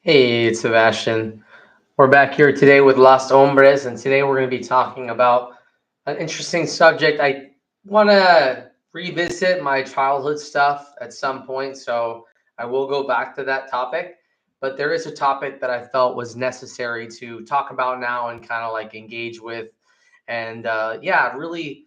Hey, it's Sebastian. We're back here today with Lost Hombres, and today we're going to be talking about an interesting subject. I want to revisit my childhood stuff at some point, so I will go back to that topic. But there is a topic that I felt was necessary to talk about now and kind of like engage with, and yeah, really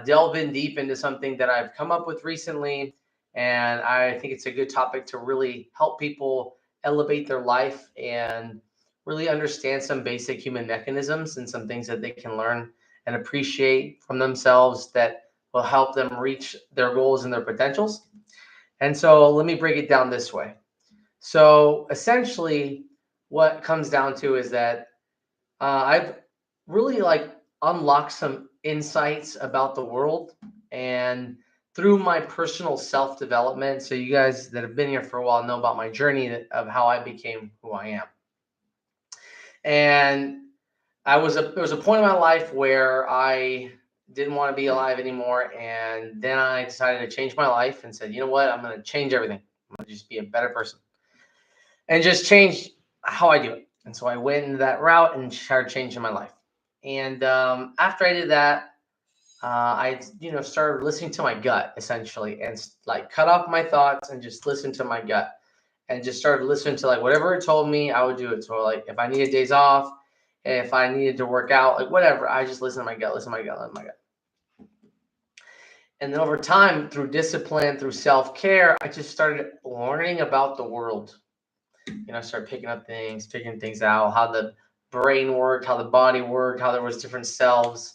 delve in deep into something that I've come up with recently. And I think it's a good topic to really help people elevate their life and really understand some basic human mechanisms and some things that they can learn and appreciate from themselves that will help them reach their goals and their potentials. And so let me break it down this way. So essentially, what comes down to is that I've really like unlocked some insights about the world and through my personal self development. So you guys that have been here for a while know about my journey of how I became who I am. And there was a point in my life where I didn't want to be alive anymore, and then I decided to change my life and said, you know what, I'm going to change everything. I'm going to just be a better person and just change how I do it. And so I went into that route and started changing my life. And after I did that, I started listening to my gut essentially, and like cut off my thoughts and just listen to my gut, and just started listening to like whatever it told me, I would do it. So like if I needed days off, if I needed to work out, like whatever, I just listen to my gut, listen to my gut, listen to my gut. And then over time, through discipline, through self care, I just started learning about the world. I started picking up things, figuring things out, how the brain worked, how the body worked, how there was different cells,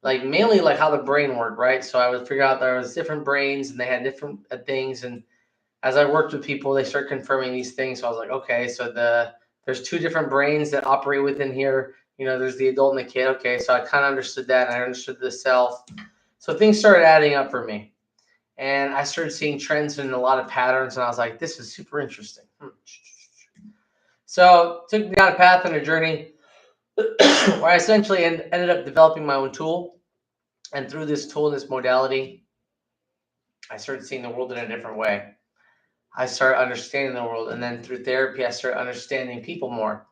like mainly like how the brain worked, right? So I would figure out there was different brains and they had different things. And as I worked with people, they start confirming these things. So I was like, okay, so there's two different brains that operate within here. There's the adult and the kid. Okay, so I kind of understood that, and I understood the self. So things started adding up for me, and I started seeing trends and a lot of patterns, and I was like, this is super interesting. So took me down a path and a journey where I essentially ended up developing my own tool. And through this tool, this modality, I started seeing the world in a different way. I started understanding the world. And then through therapy, I started understanding people more.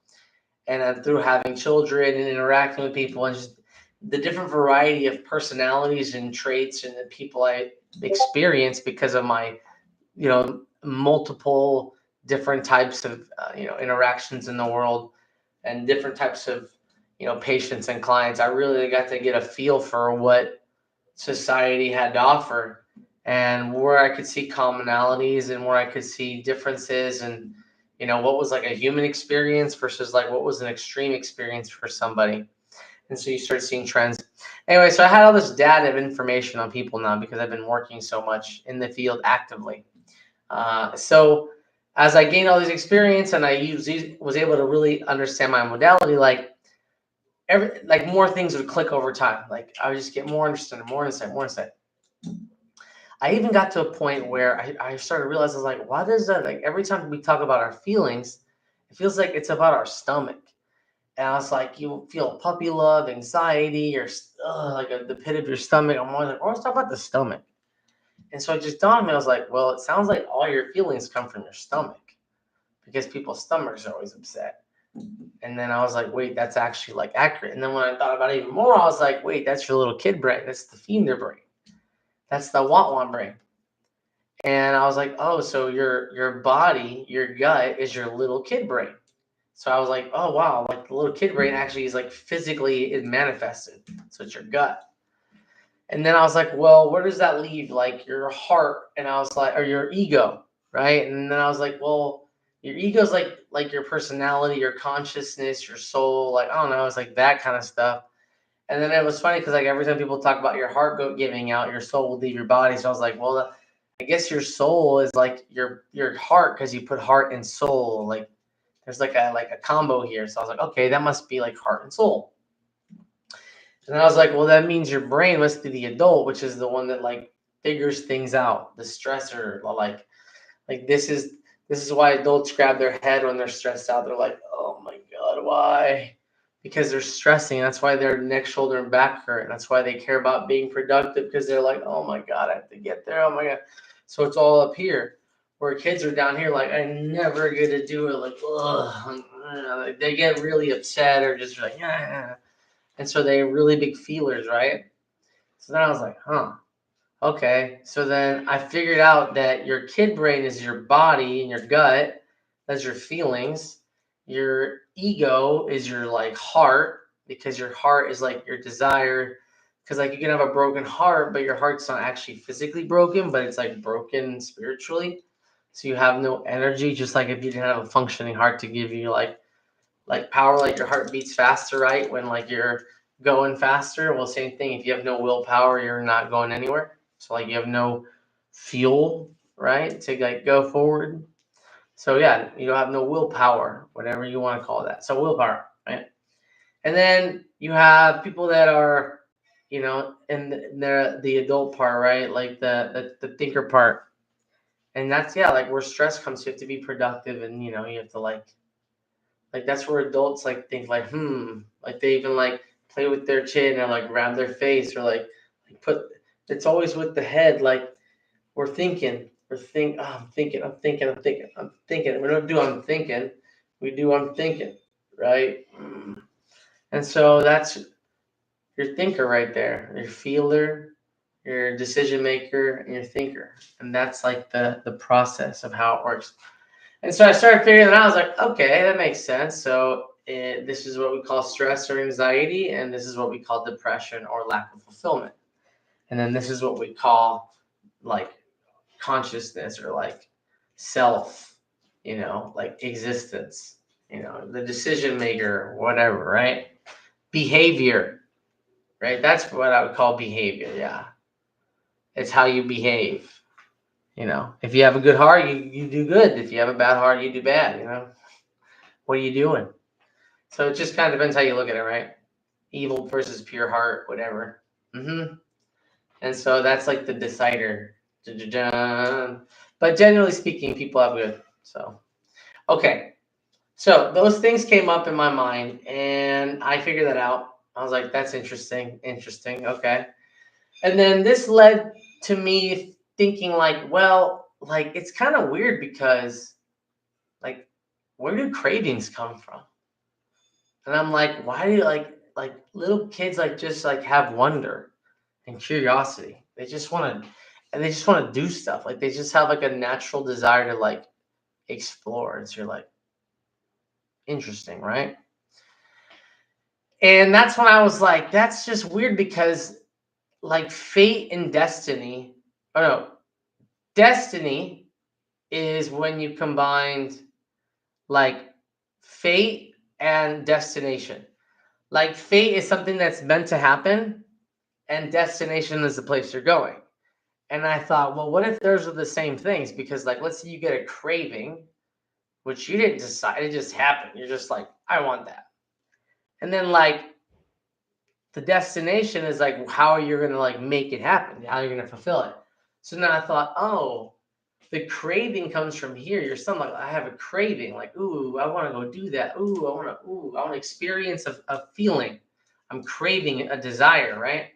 And then through having children and interacting with people and just the different variety of personalities and traits and the people I experience because of my, multiple different types of, interactions in the world and different types of, patients and clients, I really got to get a feel for what society had to offer and where I could see commonalities and where I could see differences and what was like a human experience versus like what was an extreme experience for somebody. And so you start seeing trends. Anyway, so I had all this data of information on people now because I've been working so much in the field actively. So as I gained all this experience and was able to really understand my modality, like more things would click over time. Like I would just get more interested, more insight, more insight. I even got to a point where I started realizing, I was like, why does that, like every time we talk about our feelings, it feels like it's about our stomach. And I was like, you feel puppy love, anxiety, or like the pit of your stomach. I'm always like, oh, let's talk about the stomach. And so it just dawned on me, I was like, well, it sounds like all your feelings come from your stomach because people's stomachs are always upset. And then I was like, wait, that's actually like accurate. And then when I thought about it even more, I was like, wait, that's your little kid brain. That's the femur brain. That's the want brain. And I was like, oh, so your body, your gut is your little kid brain. So I was like, oh wow, like the little kid brain actually is like physically it manifested. So it's your gut. And then I was like, well, where does that leave like your heart? And I was like, or your ego, right? And then I was like, well, your ego's like your personality, your consciousness, your soul, like I don't know, it's like that kind of stuff. And then it was funny because like every time people talk about your heart giving out, your soul will leave your body. So I was like, well, I guess your soul is like your heart because you put heart and soul. Like there's like a combo here. So I was like, okay, that must be like heart and soul. And then I was like, well, that means your brain must be the adult, which is the one that like figures things out, the stressor, like this is why adults grab their head when they're stressed out. They're like, oh my God, why? Because they're stressing. That's why their neck, shoulder, and back hurt. And that's why they care about being productive because they're like, oh my God, I have to get there. Oh my God. So it's all up here. where kids are down here like, I'm never gonna do it, like, ugh, like they get really upset or just like, yeah, and so they're really big feelers, right? So then I was like, huh, okay. So then I figured out that your kid brain is your body and your gut, that's your feelings. Your ego is your like heart, because your heart is like your desire. Because like you can have a broken heart, but your heart's not actually physically broken, but it's like broken spiritually. So you have no energy, just like if you didn't have a functioning heart to give you like power, like your heart beats faster, right? When like you're going faster. Well, same thing. If you have no willpower, you're not going anywhere. So like you have no fuel, right, to like go forward. So yeah, you don't have no willpower, whatever you want to call that. So willpower, right? And then you have people that are, in the adult part, right? Like the thinker part. And that's yeah, like where stress comes, you have to be productive, and you have to like that's where adults like think like like they even like play with their chin or like grab their face or like put it's always with the head, like I'm thinking, we don't do I'm thinking, we do I'm thinking, right? And so that's your thinker right there, your feeler, your decision maker, and your thinker. And that's like the process of how it works. And so I started figuring it out. I was like, okay, that makes sense. So this is what we call stress or anxiety, and this is what we call depression or lack of fulfillment. And then this is what we call like consciousness or like self, like existence, the decision maker, whatever, right? Behavior, right? That's what I would call behavior. Yeah. It's how you behave. If you have a good heart, you do good. If you have a bad heart, you do bad. What are you doing? So it just kind of depends how you look at it, right? Evil versus pure heart, whatever. And so that's like the decider. Dun-dun-dun. But generally speaking, people have good. So, okay. So those things came up in my mind and I figured that out. I was like, that's interesting. Interesting. Okay. And then this led to me thinking, like, well, like, it's kind of weird because, like, where do cravings come from? And I'm like, why do like little kids like just like have wonder and curiosity? They just want to do stuff. Like they just have like a natural desire to like explore. And so you're like, interesting, right? And that's when I was like, that's just weird because like fate and destiny, oh no, destiny is when you combined like fate and destination. Like fate is something that's meant to happen, and destination is the place you're going. And I thought, well, what if those are the same things? Because, like, let's say you get a craving, which you didn't decide, it just happened. You're just like, I want that. And then, like, the destination is like how you're going to, like, make it happen, how you're going to fulfill it. So now I thought, oh, the craving comes from here. You're something like, I have a craving, like, ooh, I want to go do that. I want to experience a feeling. I'm craving a desire, right?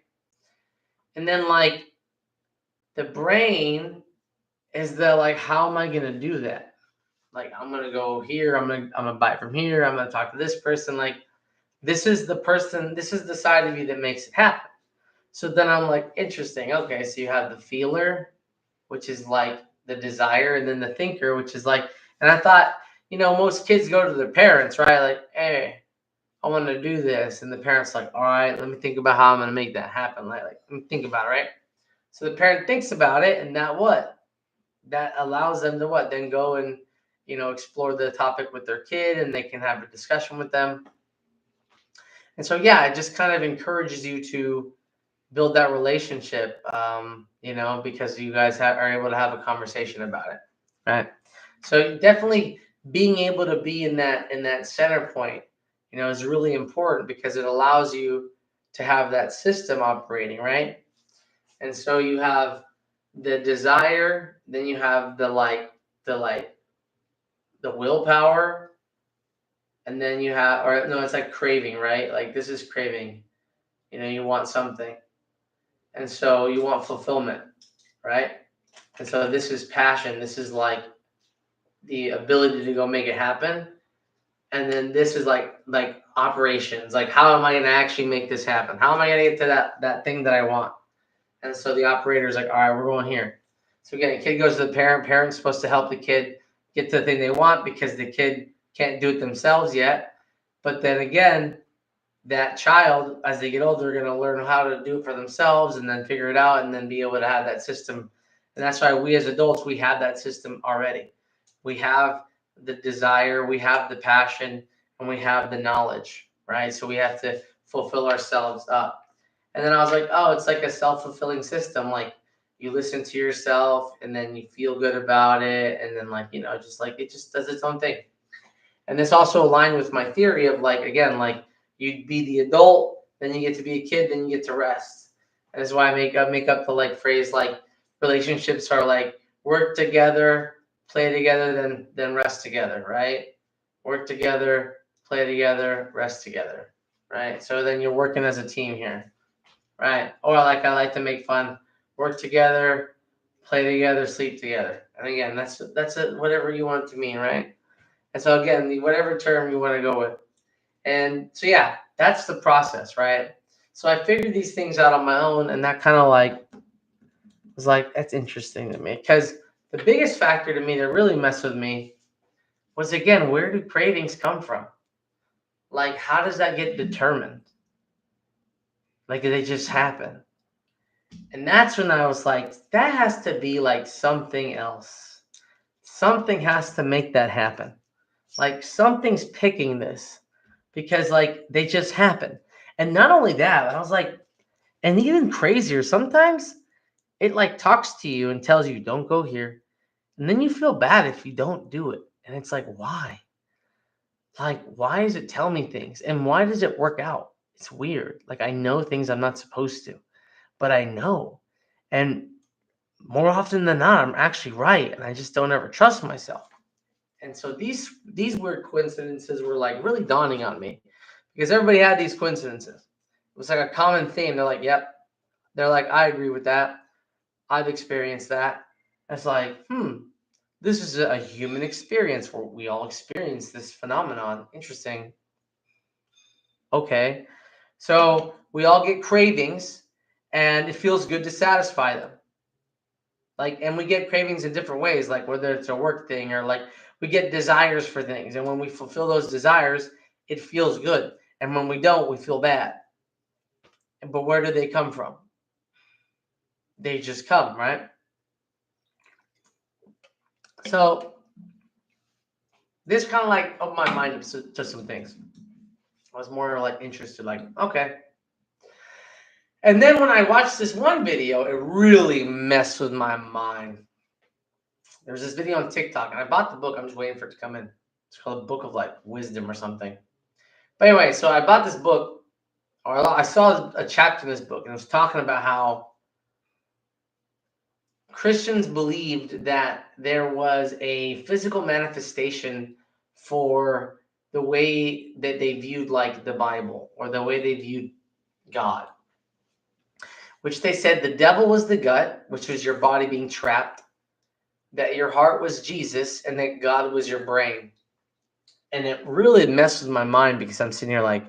And then, like, the brain is the like, how am I gonna do that? Like, I'm gonna go here, I'm gonna buy from here, I'm gonna talk to this person. Like, this is the person, this is the side of you that makes it happen. So then I'm like, interesting. Okay, so you have the feeler, which is like the desire, and then the thinker, which is like, and I thought, most kids go to their parents, right? Like, hey, I want to do this, and the parents like, all right, let me think about how I'm gonna make that happen. Like let me think about it, right? So the parent thinks about it, and that allows them to what? Then go and explore the topic with their kid, and they can have a discussion with them. And so yeah, it just kind of encourages you to build that relationship, because you guys are able to have a conversation about it, right? So definitely being able to be in that center point, is really important because it allows you to have that system operating, right? And so you have the desire, then you have the willpower, and then you have, or no, it's like craving, right? Like this is craving. You want something, and so you want fulfillment, right? And so this is passion. This is like the ability to go make it happen. And then this is like operations. Like, how am I going to actually make this happen? How am I going to get to that thing that I want? And so the operator's like, all right, we're going here. So again, the kid goes to the parent. Parent's supposed to help the kid get to the thing they want because the kid can't do it themselves yet. But then again, that child, as they get older, are going to learn how to do it for themselves and then figure it out and then be able to have that system. And that's why we as adults, we have that system already. We have the desire, we have the passion, and we have the knowledge, right? So we have to fulfill ourselves up. And then I was like, oh, it's like a self-fulfilling system. Like, you listen to yourself and then you feel good about it. And then, like, just like it just does its own thing. And this also aligned with my theory of, like, again, like, you'd be the adult, then you get to be a kid, then you get to rest. And that's why I make up the like phrase, like, relationships are like work together, play together, then rest together, right? Work together, play together, rest together, right? So then you're working as a team here, right? Or like I like to make fun, work together, play together, sleep together. And again, that's it, whatever you want it to mean, right? And so again, whatever term you want to go with. And so yeah, that's the process, right? So I figured these things out on my own, and that kind of like was like, that's interesting to me. Because the biggest factor to me that really messed with me was, again, where do cravings come from? Like, how does that get determined? Like, do they just happen? And that's when I was like, that has to be like something else. Something has to make that happen. Like, something's picking this because, like, they just happen. And not only that, I was like, and even crazier, sometimes it like talks to you and tells you, don't go here. And then you feel bad if you don't do it. And it's like, why? Like, why does it tell me things? And why does it work out? It's weird. Like, I know things I'm not supposed to, but I know. And more often than not, I'm actually right. And I just don't ever trust myself. And so these weird coincidences were like really dawning on me because everybody had these coincidences. It was like a common theme. They're like, yep. They're like, I agree with that. I've experienced that. It's like, this is a human experience where we all experience this phenomenon. Interesting. Okay. So we all get cravings and it feels good to satisfy them. Like, and we get cravings in different ways, like whether it's a work thing or like we get desires for things. And when we fulfill those desires, it feels good. And when we don't, we feel bad. But where do they come from? They just come, right? So this kind of like opened my mind up to some things. I was more like interested, like, okay. And then when I watched this one video, it really messed with my mind. There was this video on TikTok, and I bought the book. I'm just waiting for it to come in. It's called Book of like Wisdom or something. But anyway, so I bought this book, or I saw a chapter in this book, and it was talking about how Christians believed that there was a physical manifestation for the way that they viewed like the Bible or the way they viewed God, which they said the devil was the gut, which was your body being trapped, that your heart was Jesus, and that God was your brain. And it really messed with my mind because I'm sitting here like,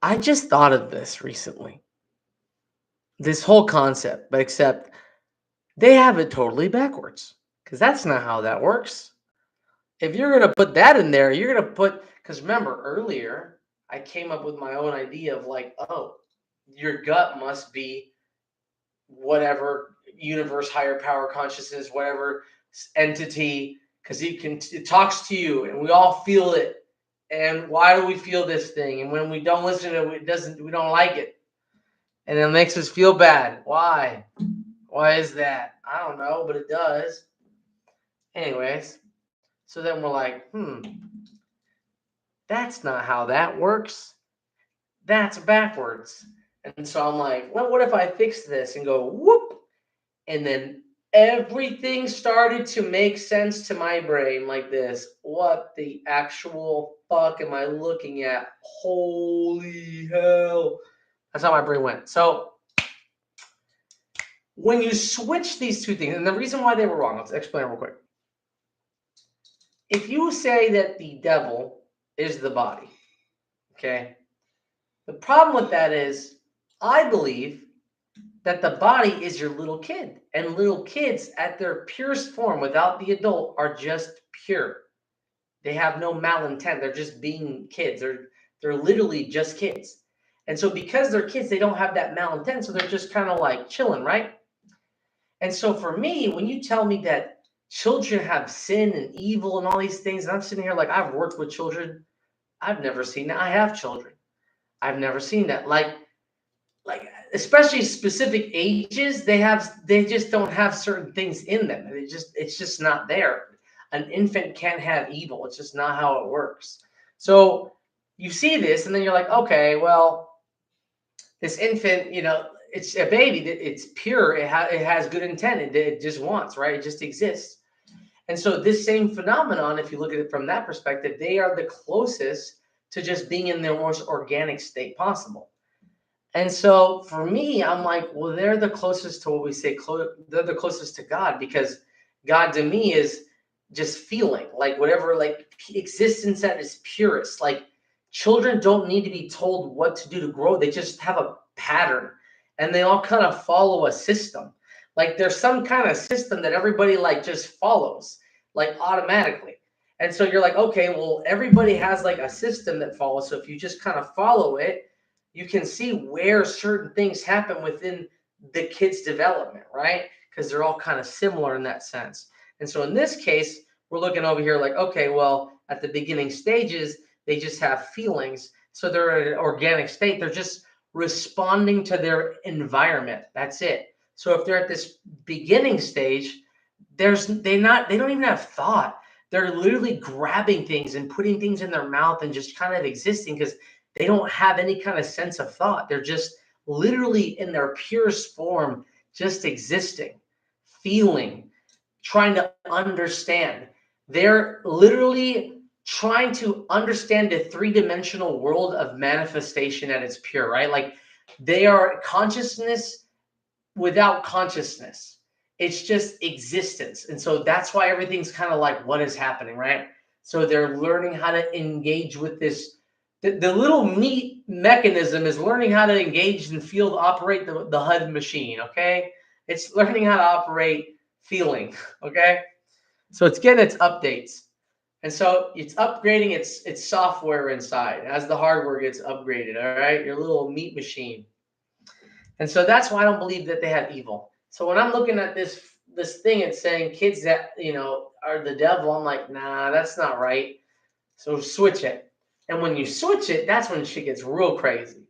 I just thought of this recently. This whole concept, but except they have it totally backwards because that's not how that works. If you're going to put that in there, you're going to put, because remember earlier, I came up with my own idea of like, oh, your gut must be whatever universe, higher power, consciousness, whatever entity, because it talks to you and we all feel it. And why do we feel this thing? And when we don't listen to it, we don't like it. And it makes us feel bad. Why? Why is that? I don't know, but it does. Anyways, so then we're like, that's not how that works. That's backwards. And so I'm like, well, what if I fix this and go whoop? And then everything started to make sense to my brain like this. What the actual fuck am I looking at? Holy hell. That's how my brain went. So when you switch these two things, and the reason why they were wrong, let's explain it real quick. if you say that the devil is the body, okay, the problem with that is I believe that the body is your little kid, and little kids at their purest form without the adult are just pure. They have no malintent. They're just being kids. They're literally just kids. And so because they're kids, they don't have that malintent, so they're just kind of like chilling, right? And so for me, when you tell me that children have sin and evil and all these things, and I'm sitting here like I've worked with children, I've never seen that. I have children. I've never seen that. Like especially specific ages, they just don't have certain things in them. It's just not there. An infant can't have evil. It's just not how it works. So you see this, and then you're like, okay, well, this infant, it's a baby. It's pure. It has good intent. It just wants, right? It just exists. And so this same phenomenon, if you look at it from that perspective, they are the closest to just being in their most organic state possible. And so for me, I'm like, well, they're the closest to what we say, they're the closest to God, because God to me is just feeling like whatever, like existence at its purest. Like children don't need to be told what to do to grow. They just have a pattern and they all kind of follow a system. Like there's some kind of system that everybody like just follows like automatically. And so you're like, okay, well, everybody has like a system that follows. So if you just kind of follow it, you can see where certain things happen within the kid's development, right? Because they're all kind of similar in that sense. And so in this case, we're looking over here like, okay, well, at the beginning stages, they just have feelings. So they're in an organic state. They're just responding to their environment. That's it. So if they're at this beginning stage, they don't even have thought. They're literally grabbing things and putting things in their mouth and just kind of existing because they don't have any kind of sense of thought. They're just literally in their purest form, just existing, feeling, trying to understand. They're literally trying to understand the three-dimensional world of manifestation at its pure, right? Like they are consciousness without consciousness. It's just existence. And so that's why everything's kind of like what is happening, right? So they're learning how to engage with this. The little meat mechanism is learning how to engage and feel, operate the HUD machine, okay? It's learning how to operate feeling, okay? So it's getting its updates. And so it's upgrading its software inside as the hardware gets upgraded, all right? Your little meat machine. And so that's why I don't believe that they have evil. So when I'm looking at this thing and saying kids that are the devil, I'm like, nah, that's not right. So switch it. And when you switch it, that's when shit gets real crazy.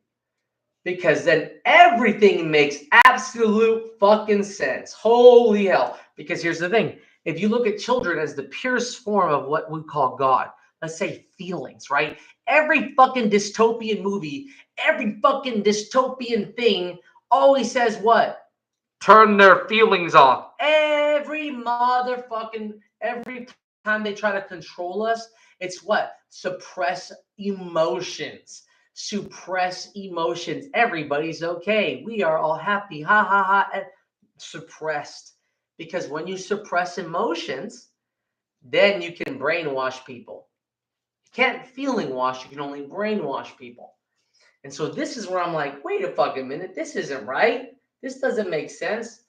Because then everything makes absolute fucking sense. Holy hell. Because here's the thing. If you look at children as the purest form of what we call God, let's say feelings, right? Every fucking dystopian movie, every fucking dystopian thing always says what? Turn their feelings off. Every time they try to control us, it's what? Suppress emotions. Suppress emotions. Everybody's okay. We are all happy. Ha ha ha. And suppressed. Because when you suppress emotions, then you can brainwash people. You can't feeling wash, you can only brainwash people. And so this is where I'm like, wait a fucking minute, this isn't right. This doesn't make sense.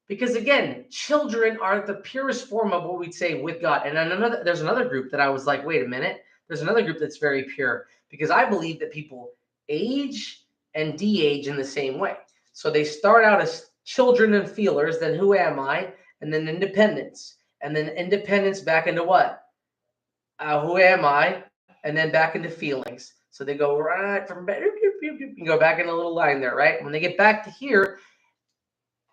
Because again, children are the purest form of what we'd say with God. And then there's another group that I was like, wait a minute. There's another group that's very pure because I believe that people age and de-age in the same way. So they start out as children and feelers, then who am I? And then independence. And then independence back into what? Who am I? And then back into feelings. So they go right from you go back in a little line there, right? When they get back to here,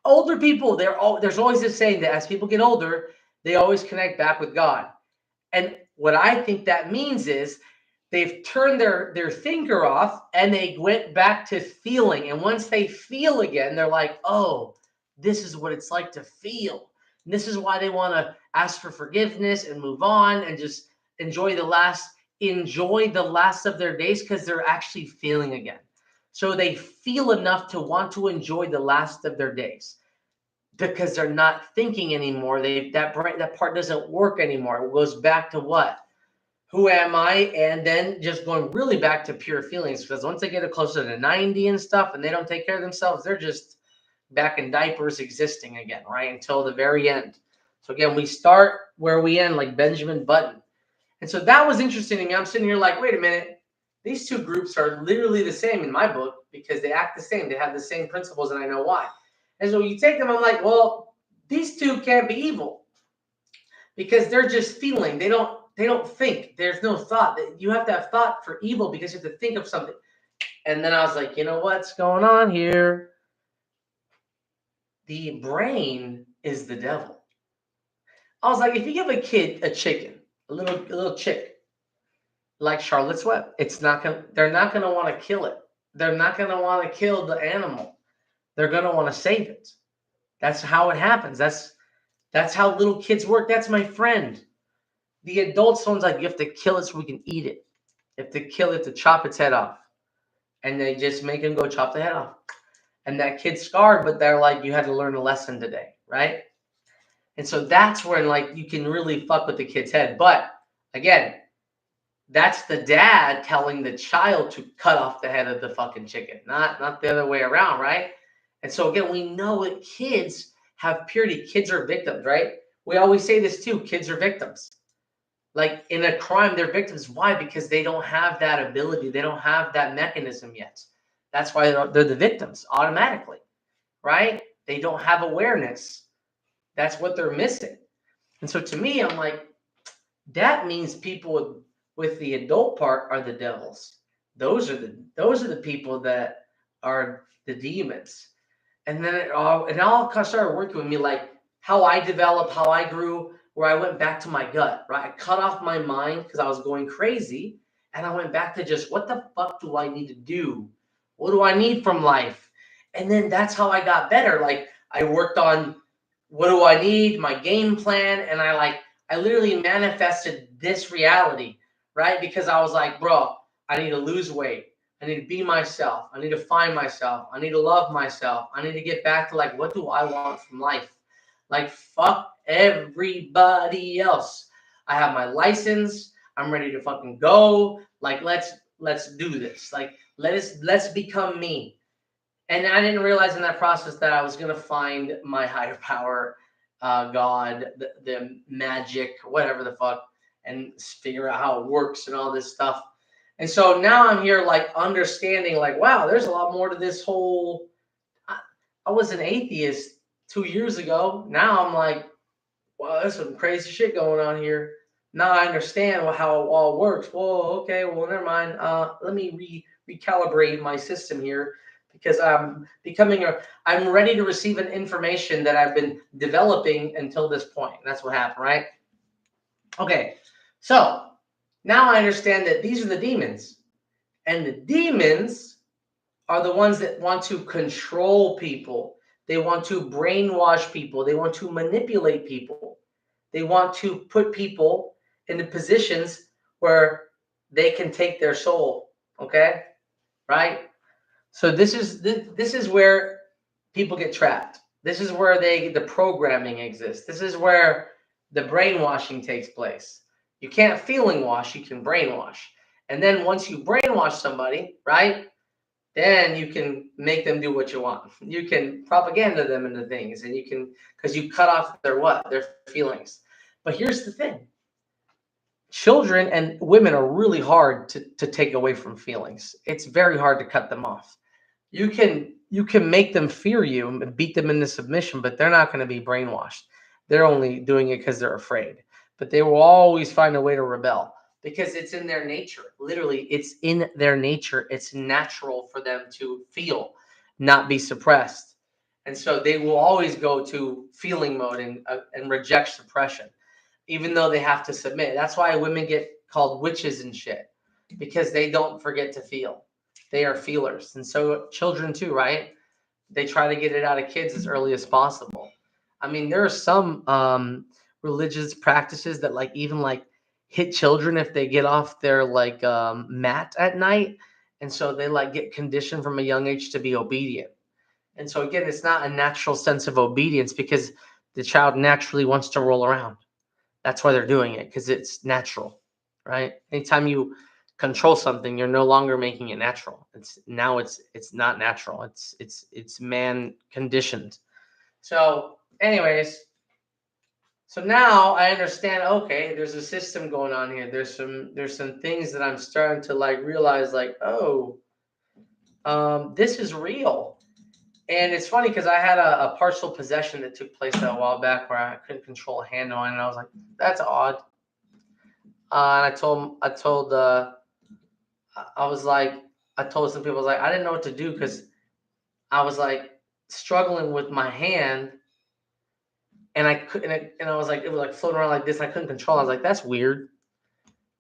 older people, there's always this saying that as people get older, they always connect back with God. And what I think that means is they've turned their thinker off and they went back to feeling. And once they feel again, they're like, oh, this is what it's like to feel. And this is why they want to ask for forgiveness and move on and just enjoy the last of their days because they're actually feeling again. So they feel enough to want to enjoy the last of their days. because they're not thinking anymore. That part doesn't work anymore. It goes back to what? Who am I? And then just going really back to pure feelings, because once they get it closer to 90 and stuff and they don't take care of themselves, they're just back in diapers existing again, right? Until the very end. So again, we start where we end, like Benjamin Button. And so that was interesting to me. I'm sitting here like, wait a minute. These two groups are literally the same in my book because they act the same. They have the same principles, and I know why. And so you take them, I'm like, well, these two can't be evil because they're just feeling. They don't think. There's no thought. You have to have thought for evil because you have to think of something. And then I was like, you know what's going on here? The brain is the devil. I was like, if you give a kid a chicken, a little chick, like Charlotte's Web, they're not gonna want to kill it. They're not gonna want to kill the animal. They're gonna want to save it. That's how it happens. That's how little kids work. That's my friend. The adults ones like you have to kill it so we can eat it. You have to kill it to chop its head off. And they just make him go chop the head off. And that kid's scarred, but they're like, you had to learn a lesson today, right? And so that's when like you can really fuck with the kid's head. But again, that's the dad telling the child to cut off the head of the fucking chicken, not the other way around, right? And so again, we know that kids have purity. Kids are victims, right? We always say this too. Kids are victims. Like in a crime, they're victims. Why? Because they don't have that ability. They don't have that mechanism yet. That's why they're the victims automatically, right? They don't have awareness. That's what they're missing. And so to me, I'm like, that means people with the adult part are the devils. Those are the people that are the demons. And then it all kind of started working with me, like how I developed, how I grew, where I went back to my gut, right? I cut off my mind because I was going crazy, and I went back to just what the fuck do I need to do? What do I need from life? And then that's how I got better. Like I worked on what do I need, my game plan, and I literally manifested this reality, right? Because I was like, bro, I need to lose weight. I need to be myself. I need to find myself. I need to love myself. I need to get back to like, what do I want from life? Like, fuck everybody else. I have my license. I'm ready to fucking go. Like, let's do this. Like, let's become me. And I didn't realize in that process that I was gonna find my higher power, God, the magic, whatever the fuck, and figure out how it works and all this stuff. And so now I'm here, like understanding, like, wow, there's a lot more to this whole. I, I was an atheist 2 years ago. Now I'm like, wow, there's some crazy shit going on here. Now I understand how it all works. Whoa, okay, well, never mind. Let me recalibrate my system here because I'm ready to receive an information that I've been developing until this point. That's what happened, right? Okay, so now I understand that these are the demons, and the demons are the ones that want to control people. They want to brainwash people. They want to manipulate people. They want to put people into positions where they can take their soul. Okay, right? So this is where people get trapped. This is where the programming exists. This is where the brainwashing takes place. You can't feeling wash, you can brainwash. And then once you brainwash somebody, right? Then you can make them do what you want. You can propaganda them into things, and you can, because you cut off their what? Their feelings. But here's the thing. Children and women are really hard to take away from feelings. It's very hard to cut them off. You can make them fear you and beat them into submission, but they're not going to be brainwashed. They're only doing it because they're afraid. But they will always find a way to rebel because it's in their nature. Literally, it's in their nature. It's natural for them to feel, not be suppressed. And so they will always go to feeling mode and reject suppression, even though they have to submit. That's why women get called witches and shit, because they don't forget to feel. They are feelers. And so children too, right? They try to get it out of kids as early as possible. I mean, there are some religious practices that like even like hit children if they get off their like mat at night. And so they like get conditioned from a young age to be obedient. And so again, it's not a natural sense of obedience because the child naturally wants to roll around. That's why they're doing it, because it's natural, right? Anytime you control something, you're no longer making it natural. It's not natural. It's man conditioned. So, anyways, so now I understand. Okay, there's a system going on here. There's some things that I'm starting to like realize. Like, oh, this is real. And it's funny because I had a partial possession that took place a while back where I couldn't control a hand on, and I was like, that's odd. And I was like, I told some people, I was like, I didn't know what to do because I was like struggling with my hand, and I couldn't, and I was like, it was like floating around like this. And I couldn't control it. I was like, that's weird.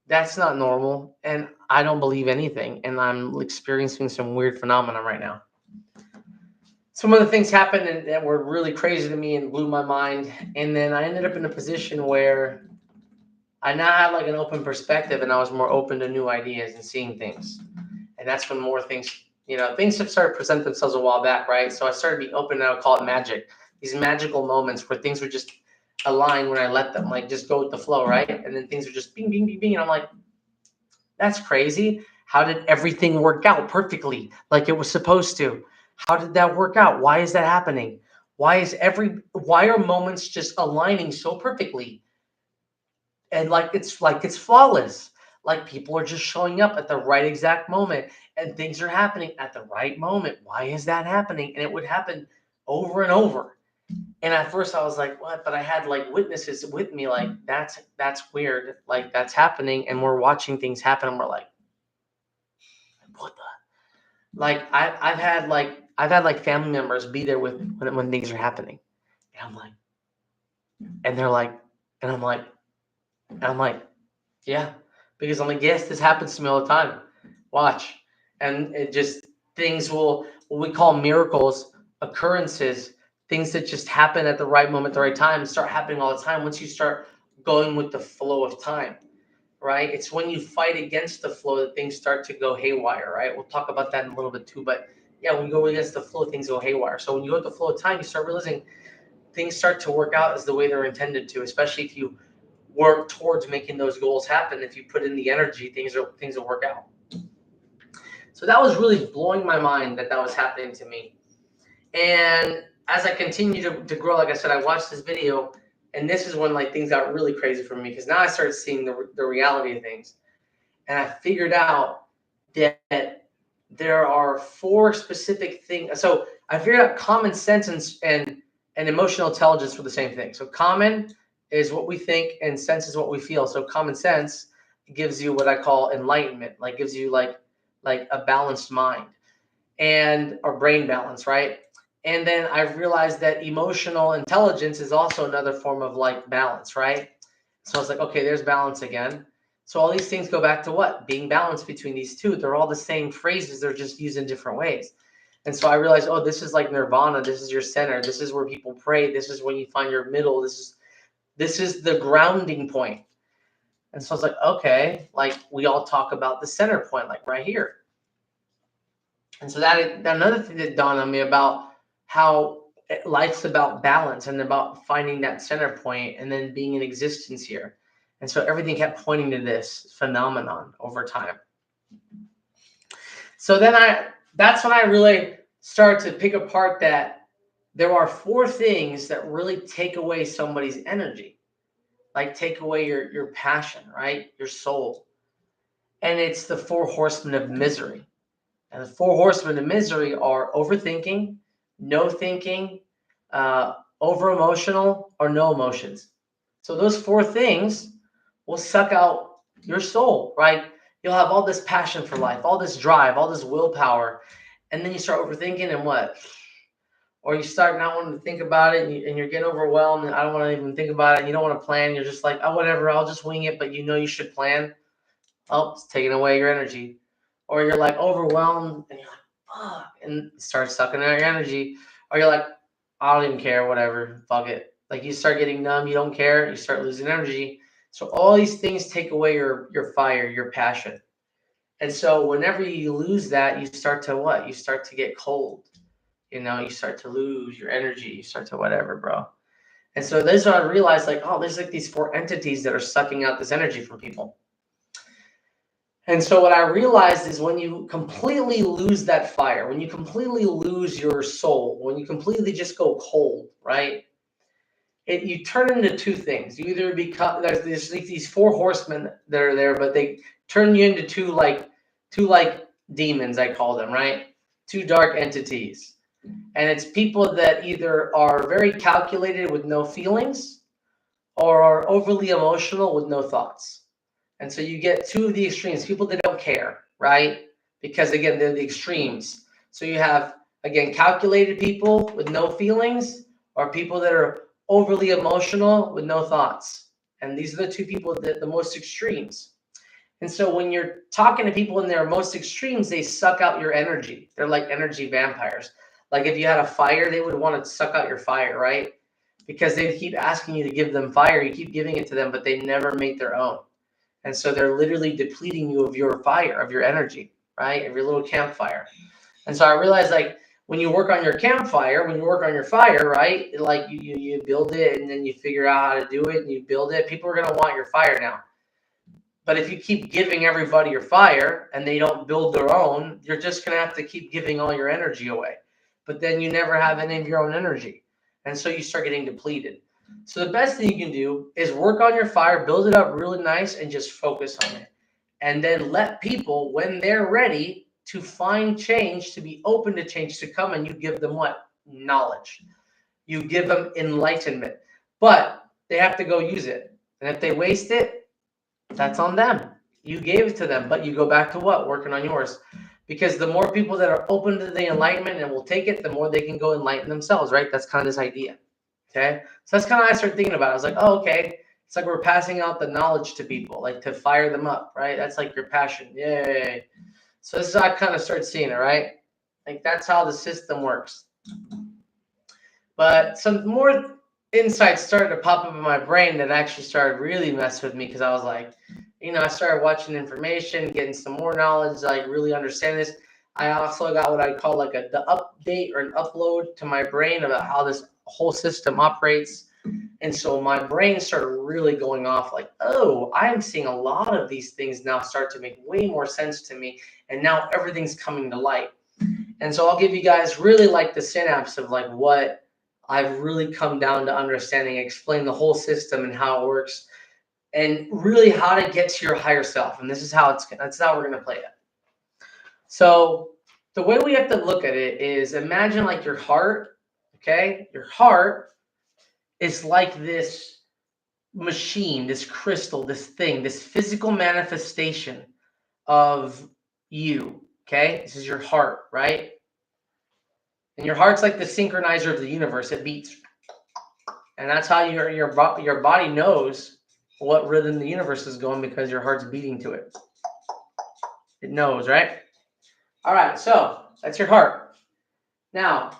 That's not normal. And I don't believe anything. And I'm experiencing some weird phenomenon right now. Some of the things happened that were really crazy to me and blew my mind. And then I ended up in a position where I now had like an open perspective, and I was more open to new ideas and seeing things. And that's when more things, things have started to present themselves a while back, right? So I started being open, and I would call it magic. These magical moments where things would just align when I let them, like just go with the flow, right? And then things would just bing, bing, bing, bing. And I'm like, that's crazy. How did everything work out perfectly like it was supposed to? How did that work out? Why is that happening? Why are moments just aligning so perfectly? And like it's flawless. Like people are just showing up at the right exact moment, and things are happening at the right moment. Why is that happening? And it would happen over and over. And at first I was like, what? But I had like witnesses with me, like that's weird. Like that's happening, and we're watching things happen, and we're like, what the? I've had like family members be there with when things are happening. And I'm like, and they're like, and I'm like, yeah, because I'm like, yes, this happens to me all the time. Watch, and it just things will what we call miracles, occurrences, things that just happen at the right moment, the right time, start happening all the time once you start going with the flow of time, right? It's when you fight against the flow that things start to go haywire, right? We'll talk about that in a little bit too, but yeah, when you go against the flow, things go haywire. So when you go with the flow of time, you start realizing things start to work out as the way they're intended to, especially if you work towards making those goals happen. If you put in the energy, things will work out. So that was really blowing my mind that was happening to me. And as I continue to grow, like I said, I watched this video, and this is when like things got really crazy for me because now I started seeing the reality of things, and I figured out that there are four specific things. So I figured out common sense and emotional intelligence were the same thing. So common is what we think, and sense is what we feel. So common sense gives you what I call enlightenment, like gives you like a balanced mind and or brain balance, right? And then I've realized that emotional intelligence is also another form of like balance, right? So it's like, okay, there's balance again. So all these things go back to what? Being balanced between these two. They're all the same phrases, they're just used in different ways. And so I realized, oh, this is like nirvana. This is your center. This is where people pray. This is when you find your middle. This is the grounding point. And so I was like, okay, like we all talk about the center point, like right here. And so that another thing that dawned on me about how life's about balance and about finding that center point and then being in existence here. And so everything kept pointing to this phenomenon over time. So then that's when I really started to pick apart that there are four things that really take away somebody's energy, like take away your passion, right? Your soul. And it's the four horsemen of misery. And the four horsemen of misery are overthinking, no thinking, over emotional, or no emotions. So those four things will suck out your soul, right? You'll have all this passion for life, all this drive, all this willpower, and then you start overthinking, and what? Or you start not wanting to think about it, and you're getting overwhelmed, and I don't want to even think about it. And you don't want to plan. You're just like, oh, whatever, I'll just wing it. But you know you should plan. Oh, it's taking away your energy. Or you're like overwhelmed, and you're like, fuck, and start sucking out your energy. Or you're like, I don't even care, whatever, fuck it. Like you start getting numb, you don't care, you start losing energy. So all these things take away your fire, your passion. And so whenever you lose that, you start to what? You start to get cold. You start to lose your energy, you start to whatever, bro. And so this is when I realized, like, oh, there's like these four entities that are sucking out this energy from people. And so what I realized is when you completely lose that fire, when you completely lose your soul, when you completely just go cold, right? You turn into two things. You either become there's these four horsemen that are there, but they turn you into two demons, I call them, right? Two dark entities. And it's people that either are very calculated with no feelings or are overly emotional with no thoughts. And so you get two of the extremes, people that don't care, right? Because again, they're the extremes. So you have, again, calculated people with no feelings or people that are overly emotional with no thoughts. And these are the two people that the most extremes. And so when you're talking to people in their most extremes, they suck out your energy. They're like energy vampires. Like if you had a fire, they would want to suck out your fire, right? Because they keep asking you to give them fire. You keep giving it to them, but they never make their own. And so they're literally depleting you of your fire, of your energy, right? Of your little campfire. And so I realized, like, when you work on your campfire, when you work on your fire, right? Like you build it and then you figure out how to do it and you build it. People are going to want your fire now. But if you keep giving everybody your fire and they don't build their own, you're just going to have to keep giving all your energy away. But then you never have any of your own energy. And so you start getting depleted. So the best thing you can do is work on your fire, build it up really nice, and just focus on it. And then let people, when they're ready to find change, to be open to change, to come, and you give them what? Knowledge. You give them enlightenment. But they have to go use it. And if they waste it, that's on them. You gave it to them, but you go back to what? Working on yours. Because the more people that are open to the enlightenment and will take it, the more they can go enlighten themselves, right? That's kind of this idea. Okay. So that's kind of how I started thinking about it. I was like, oh, okay. It's like we're passing out the knowledge to people, like to fire them up, right? That's like your passion. Yay. So this is how I kind of started seeing it, right? Like that's how the system works. But some more insights started to pop up in my brain that actually started really messing with me because I was like, I started watching information, getting some more knowledge, like really understand this. I also got what I call like the update or an upload to my brain about how this whole system operates. And so my brain started really going off like, oh, I'm seeing a lot of these things now start to make way more sense to me. And now everything's coming to light. And so I'll give you guys really like the synapse of like what I've really come down to understanding, explain the whole system and how it works, and really how to get to your higher self. And this is how that's how we're gonna play it. So the way we have to look at it is imagine like your heart, okay? Your heart is like this machine, this crystal, this thing, this physical manifestation of you, okay? This is your heart, right? And your heart's like the synchronizer of the universe. It beats. And that's how your body knows what rhythm the universe is going because your heart's beating to it. It knows, right? All right, so that's your heart. Now,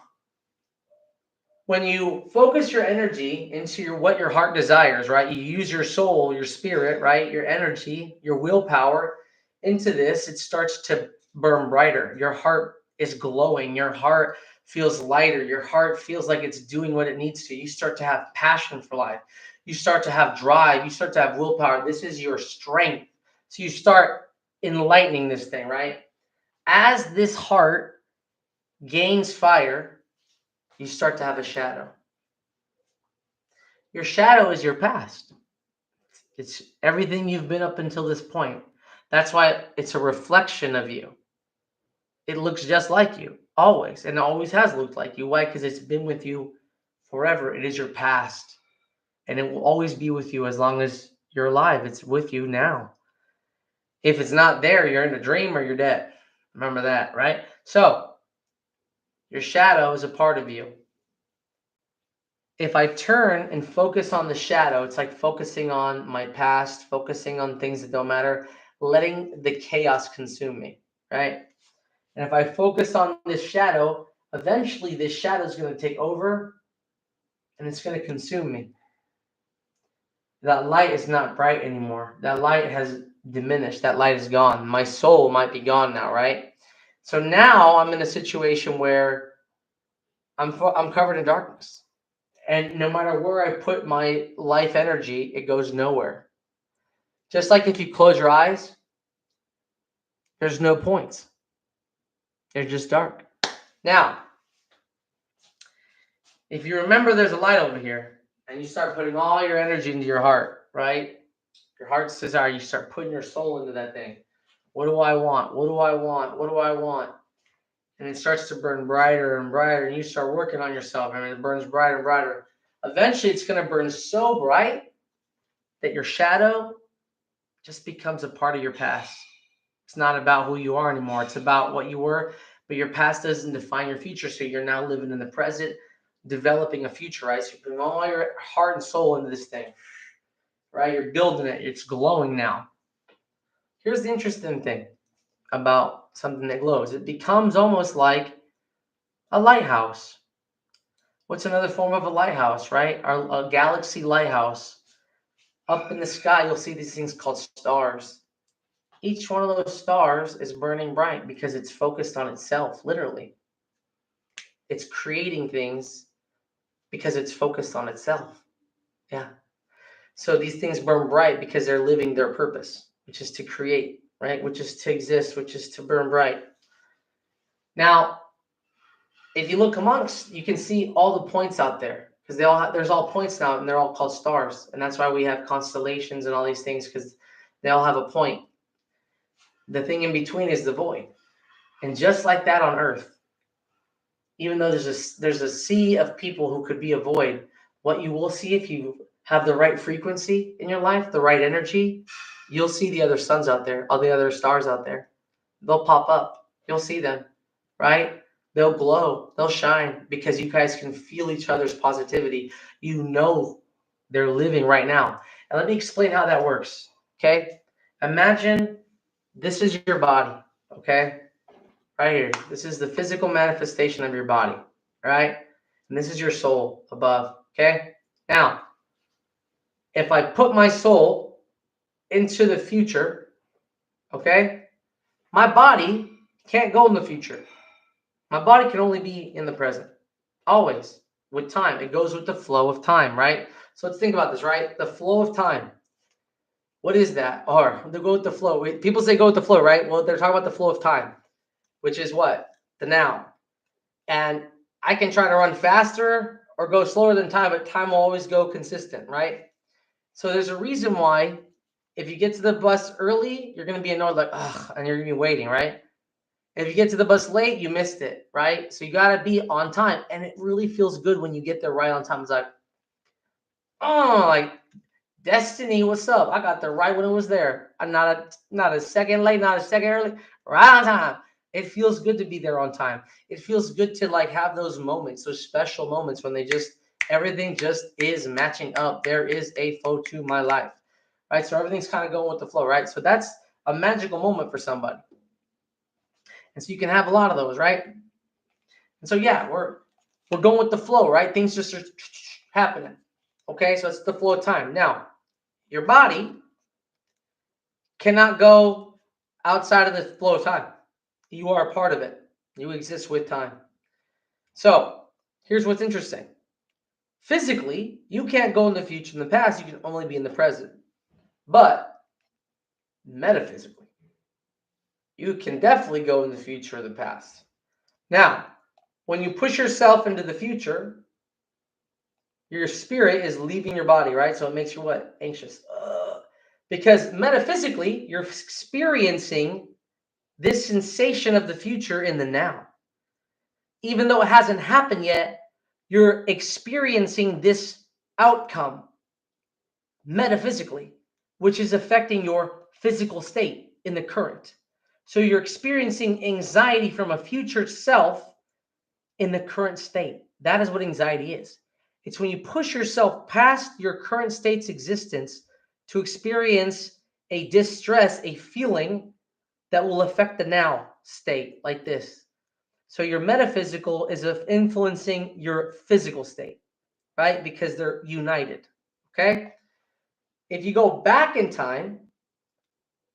when you focus your energy into what your heart desires, right? You use your soul, your spirit, right? Your energy, your willpower into this, it starts to burn brighter. Your heart is glowing. Your heart feels lighter. Your heart feels like it's doing what it needs to. You start to have passion for life. You start to have drive. You start to have willpower. This is your strength. So you start enlightening this thing, right? As this heart gains fire, you start to have a shadow. Your shadow is your past. It's everything you've been up until this point. That's why it's a reflection of you. It looks just like you, always, and it always has looked like you. Why? Because it's been with you forever. It is your past, and it will always be with you as long as you're alive. It's with you now. If it's not there, you're in a dream or you're dead. Remember that, right? So, your shadow is a part of you. If I turn and focus on the shadow, it's like focusing on my past, focusing on things that don't matter, letting the chaos consume me, right? And if I focus on this shadow, eventually this shadow is going to take over and it's going to consume me. That light is not bright anymore. That light has diminished. That light is gone. My soul might be gone now, right? So now I'm in a situation where I'm covered in darkness. And no matter where I put my life energy, it goes nowhere. Just like if you close your eyes, there's no points. They're just dark. Now, if you remember there's a light over here, and you start putting all your energy into your heart, right? Your heart's desire, you start putting your soul into that thing. What do I want? What do I want? What do I want? And it starts to burn brighter and brighter, and you start working on yourself, and it burns brighter and brighter. Eventually, it's going to burn so bright that your shadow just becomes a part of your past. It's not about who you are anymore. It's about what you were, but your past doesn't define your future. So you're now living in the present, developing a future, right? So you're putting all your heart and soul into this thing, right? You're building it. It's glowing now. Here's the interesting thing about something that glows. It becomes almost like a lighthouse. What's another form of a lighthouse, right? A galaxy lighthouse. Up in the sky, you'll see these things called stars. Each one of those stars is burning bright because it's focused on itself, literally. It's creating things because it's focused on itself. Yeah. So these things burn bright because they're living their purpose, which is to create, right? Which is to exist, which is to burn bright. Now, if you look amongst, you can see all the points out there because there's all points now, and they're all called stars, and that's why we have constellations and all these things because they all have a point. The thing in between is the void, and just like that on Earth, even though there's a sea of people who could be a void, what you will see if you have the right frequency in your life, the right energy, you'll see the other suns out there, all the other stars out there. They'll pop up. You'll see them, right? They'll glow, they'll shine because you guys can feel each other's positivity. You know they're living right now. And let me explain how that works. Okay. Imagine this is your body. Okay. Right here. This is the physical manifestation of your body. Right. And this is your soul above. Okay. Now, if I put my soul into the future, okay, my body can't go in the future. My body can only be in the present, always with time. It goes with the flow of time, right? So let's think about this, right? The flow of time. What is that? Or they go with the flow. People say go with the flow, right? Well, they're talking about the flow of time, which is what? The now. And I can try to run faster or go slower than time, but time will always go consistent, right? So there's a reason why if you get to the bus early, you're going to be annoyed, like, ugh, and you're going to be waiting, right? If you get to the bus late, you missed it, right? So you got to be on time. And it really feels good when you get there right on time. It's like, oh, like destiny, what's up? I got there right when it was there. I'm not a second late, not a second early, right on time. It feels good to be there on time. It feels good to like have those moments, those special moments when everything just is matching up. There is a flow to my life, right? So everything's kind of going with the flow, right? So that's a magical moment for somebody. And so you can have a lot of those, right? And so yeah, we're going with the flow, right? Things just are happening. Okay, so it's the flow of time. Now, your body cannot go outside of the flow of time. You are a part of it. You exist with time. So here's what's interesting. Physically, you can't go in the future and the past. You can only be in the present. But metaphysically, you can definitely go in the future or the past. Now, when you push yourself into the future, your spirit is leaving your body, right? So it makes you what? Anxious. Because metaphysically, you're experiencing this sensation of the future in the now. Even though it hasn't happened yet, you're experiencing this outcome metaphysically, which is affecting your physical state in the current. So you're experiencing anxiety from a future self in the current state. That is what anxiety is. It's when you push yourself past your current state's existence to experience a distress, a feeling that will affect the now state, like this. So your metaphysical is influencing your physical state, right? Because they're united. Okay. If you go back in time,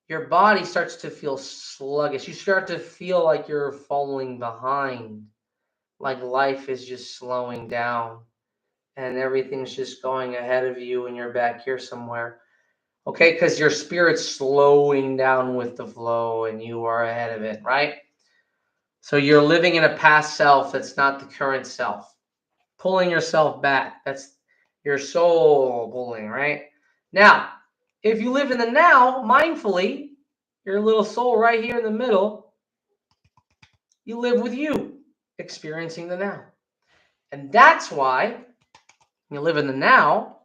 your body starts to feel sluggish. You start to feel like you're falling behind. like life is just slowing down and everything's just going ahead of you and you're back here somewhere. Okay, because your spirit's slowing down with the flow and you are ahead of it, right? So you're living in a past self that's not the current self, pulling yourself back. That's your soul pulling, right? Now, if you live in the now mindfully, your little soul right here in the middle, you live with you, experiencing the now. And that's why you live in the now,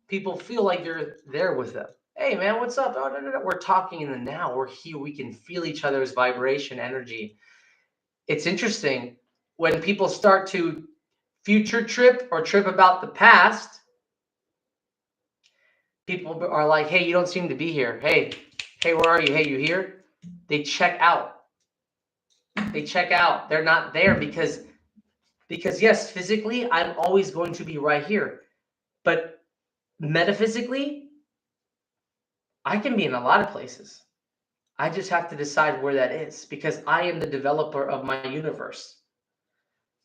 people feel like you're there with them. Hey man, what's up? Oh, no, no, no. We're talking in the now. We're here. We can feel each other's vibration, energy. It's interesting when people start to future trip or trip about the past. People are like, "Hey, you don't seem to be here. Hey, where are you? Hey, you here?" They check out. They check out. They're not there because yes, physically, I'm always going to be right here, but metaphysically, I can be in a lot of places. I just have to decide where that is because I am the developer of my universe.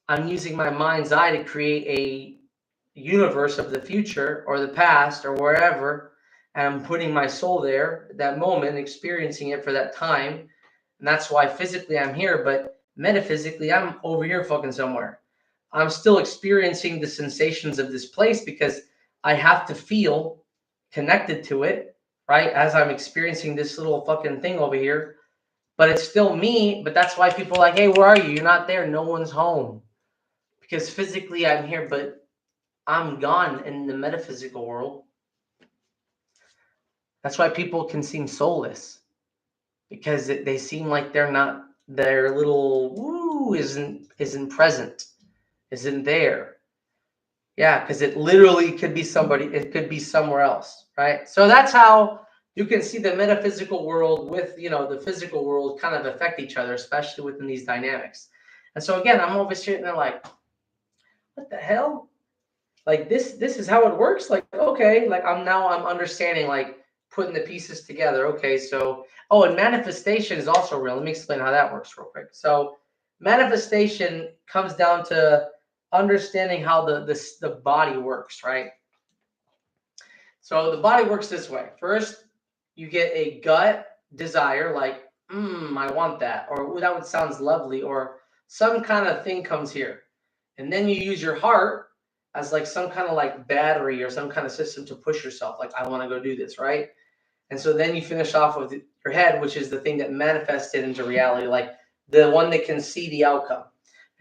I'm using my mind's eye to create a universe of the future or the past or wherever. And I'm putting my soul there at that moment, experiencing it for that time. And that's why physically I'm here, but metaphysically I'm over here fucking somewhere. I'm still experiencing the sensations of this place because I have to feel connected to it, right? As I'm experiencing this little fucking thing over here. But it's still me. But that's why people are like, hey, where are you? You're not there. No one's home. Because physically I'm here, but I'm gone in the metaphysical world. That's why people can seem soulless because they seem like they're not. Their little woo isn't present, isn't there. Yeah, because it literally could be somebody. It could be somewhere else, right? So that's how you can see the metaphysical world with the physical world kind of affect each other, especially within these dynamics. And so again, I'm always sitting there like, what the hell? Like this is how it works. Like okay, like I'm understanding, like putting the pieces together. Okay, so and manifestation is also real. Let me explain how that works real quick. So manifestation comes down to understanding how the body works, right? So the body works this way. First, you get a gut desire, like I want that, or "Ooh, that would sounds lovely, or some kind of thing comes here, and then you use your heart as like some kind of like battery or some kind of system to push yourself, like I want to go do this, right? And so then you finish off with your head, which is the thing that manifested into reality, like the one that can see the outcome.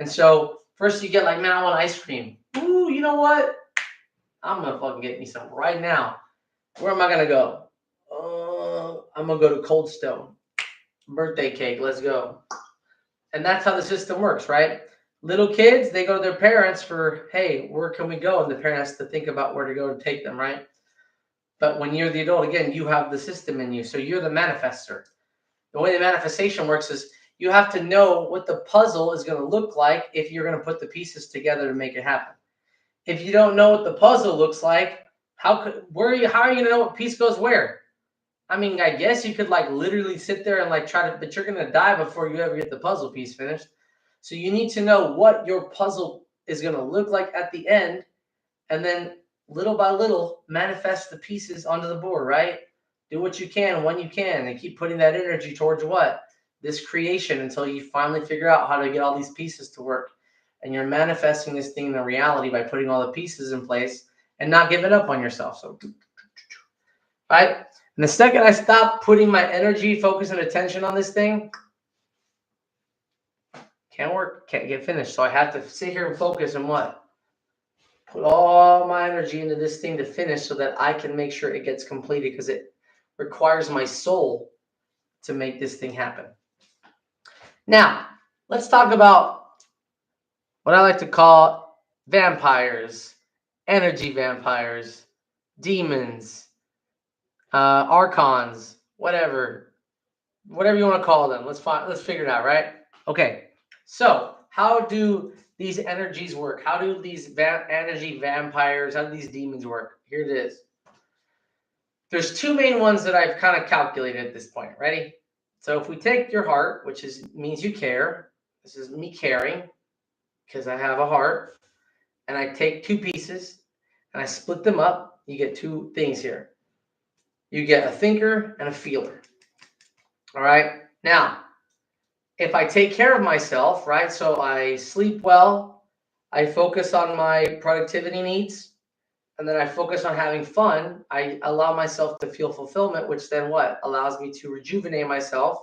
And so first you get like, man, I want ice cream. Ooh, you know what? I'm gonna fucking get me some right now. Where am I gonna go? I'm gonna go to Cold Stone. Birthday cake. Let's go. And that's how the system works, right? Little kids, they go to their parents for, hey, where can we go? And the parent has to think about where to go to take them, right? But when you're the adult, again, you have the system in you. So you're the manifester. The way the manifestation works is you have to know what the puzzle is going to look like if you're going to put the pieces together to make it happen. If you don't know what the puzzle looks like, how are you going to know what piece goes where? I mean, I guess you could like literally sit there and like try to, but you're going to die before you ever get the puzzle piece finished. So you need to know what your puzzle is going to look like at the end, and then little by little manifest the pieces onto the board, right? Do what you can when you can and keep putting that energy towards what? This creation until you finally figure out how to get all these pieces to work. And you're manifesting this thing in reality by putting all the pieces in place and not giving up on yourself. So, right? And the second I stop putting my energy, focus, and attention on this thing, can't work, can't get finished. So I have to sit here and focus on what? Put all my energy into this thing to finish so that I can make sure it gets completed because it requires my soul to make this thing happen. Now, let's talk about what I like to call vampires, energy vampires, demons, archons, whatever you want to call them. Let's figure it out, right? Okay. So, how do these energies work? How do these energy vampires, how do these demons work? Here it is. There's two main ones that I've kind of calculated at this point. Ready? So if we take your heart, which means you care, this is me caring. because I have a heart, and I take two pieces and I split them up. You get two things here. You get a thinker and a feeler. All right. Now, if I take care of myself, right? So I sleep well, I focus on my productivity needs, and then I focus on having fun. I allow myself to feel fulfillment, which then what allows me to rejuvenate myself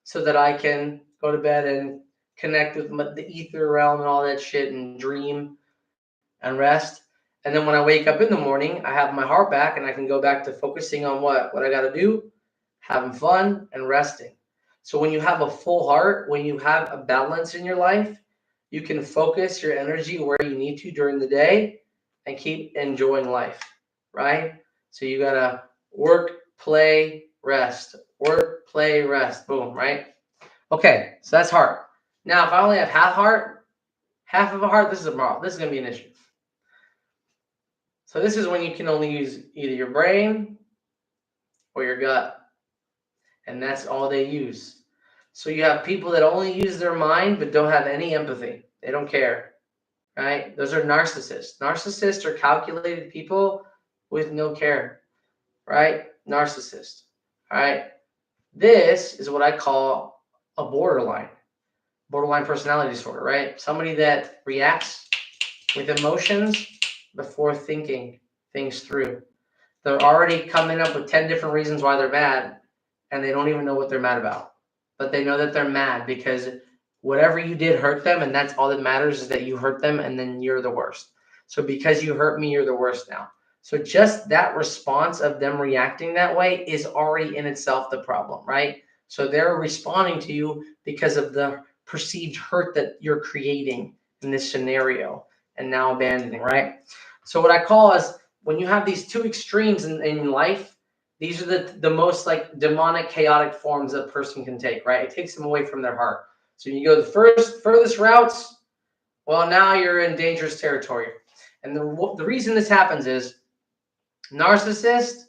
so that I can go to bed and connect with the ether realm and all that shit and dream and rest. And then when I wake up in the morning, I have my heart back and I can go back to focusing on what I got to do, having fun and resting. So when you have a full heart, when you have a balance in your life, you can focus your energy where you need to during the day and keep enjoying life, right? So you got to work, play, rest, work, play, rest. Boom, right? Okay, so that's heart. Now, if I only have half of a heart, this is a problem. This is going to be an issue. So this is when you can only use either your brain or your gut. And that's all they use. So you have people that only use their mind but don't have any empathy. They don't care, right? Those are narcissists. Narcissists are calculated people with no care, right? Narcissist, all right? This is what I call a borderline personality disorder, right? Somebody that reacts with emotions before thinking things through. They're already coming up with 10 different reasons why they're mad, and they don't even know what they're mad about. But they know that they're mad because whatever you did hurt them, and that's all that matters is that you hurt them, and then you're the worst. So because you hurt me, you're the worst now. So just that response of them reacting that way is already in itself the problem, right? So they're responding to you because of the perceived hurt that you're creating in this scenario and now abandoning, right? So what I call is when you have these two extremes in life, these are the most like demonic, chaotic forms a person can take, right? It takes them away from their heart. So you go the furthest routes, well, now you're in dangerous territory. And the reason this happens is narcissists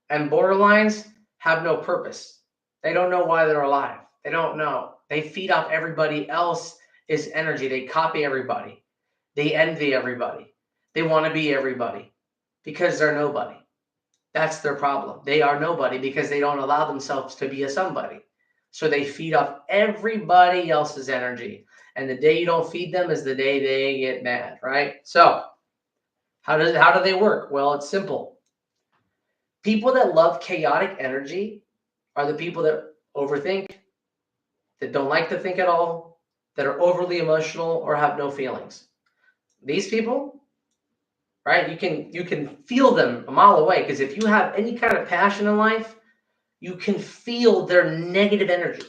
and borderlines have no purpose. They don't know why they're alive. They don't know. They feed off everybody else's energy. They copy everybody. They envy everybody. They want to be everybody because they're nobody. That's their problem. They are nobody because they don't allow themselves to be a somebody. So they feed off everybody else's energy. And the day you don't feed them is the day they get mad, right? So how do they work? Well, it's simple. People that love chaotic energy are the people that overthink, that don't like to think at all, that are overly emotional or have no feelings. These people, right? You can feel them a mile away because if you have any kind of passion in life, you can feel their negative energy.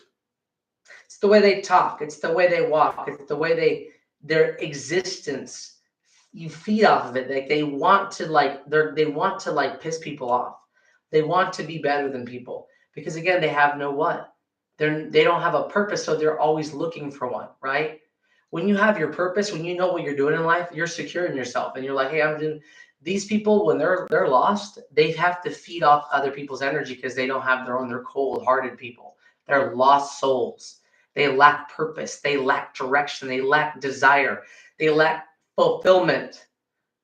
It's the way they talk, it's the way they walk, it's the way their existence. You feed off of it. Like they want to like piss people off. They want to be better than people because again, they have no what. They don't have a purpose, so they're always looking for one, right? When you have your purpose, when you know what you're doing in life, you're secure in yourself and you're like, hey, I'm doing these people when they're lost, they have to feed off other people's energy because they don't have their own, they're cold-hearted people. They're lost souls. They lack purpose, they lack direction, they lack desire, they lack fulfillment.